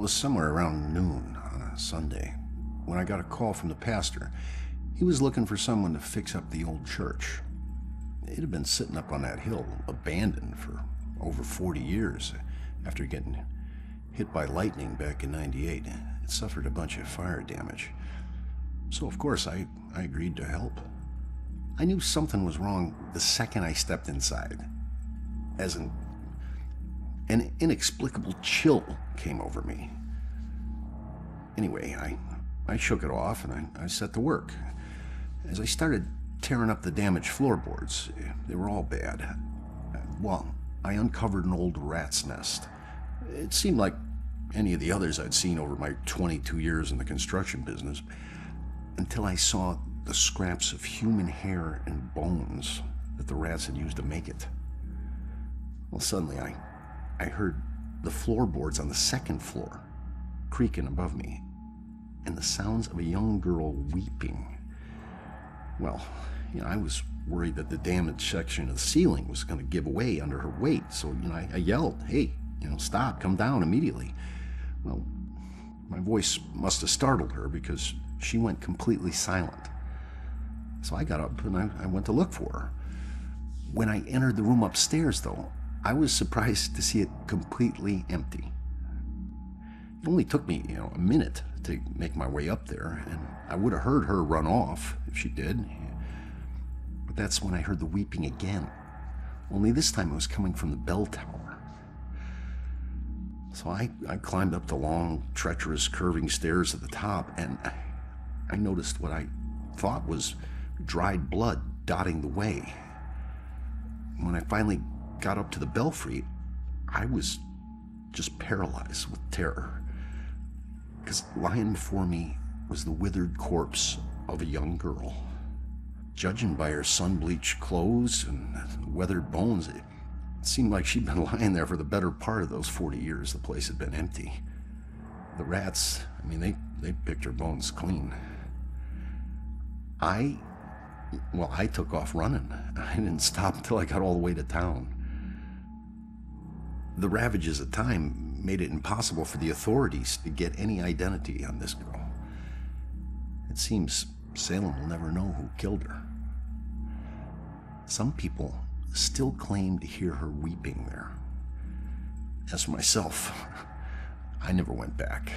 was somewhere around noon on a Sunday when I got a call from the pastor. He was looking for someone to fix up the old church. It had been sitting up on that hill, abandoned for over 40 years after getting hit by lightning back in '98. It suffered a bunch of fire damage. So of course I agreed to help. I knew something was wrong the second I stepped inside, as an inexplicable chill came over me. Anyway, I shook it off and I set to work. As I started tearing up the damaged floorboards, they were all bad. Well, I uncovered an old rat's nest. It seemed like any of the others I'd seen over my 22 years in the construction business, until I saw the scraps of human hair and bones that the rats had used to make it. Well, suddenly I heard the floorboards on the second floor creaking above me, and the sounds of a young girl weeping. Well, I was worried that the damaged section of the ceiling was going to give way under her weight, so I yelled, "Hey, stop, come down immediately." Well, my voice must have startled her because she went completely silent. So I got up and I went to look for her. When I entered the room upstairs, though, I was surprised to see it completely empty. It only took me, a minute to make my way up there, and I would have heard her run off if she did. But that's when I heard the weeping again. Only this time it was coming from the bell tower. So I climbed up the long, treacherous, curving stairs at the top, and I noticed what I thought was dried blood dotting the way. When I finally got up to the belfry, I was just paralyzed with terror, because lying before me was the withered corpse of a young girl. Judging by her sun-bleached clothes and weathered bones, it seemed like she'd been lying there for the better part of those 40 years the place had been empty. The rats, they picked her bones clean. I took off running. I didn't stop until I got all the way to town. The ravages of time made it impossible for the authorities to get any identity on this girl. It seems Salem will never know who killed her. Some people still claim to hear her weeping there. As for myself, I never went back.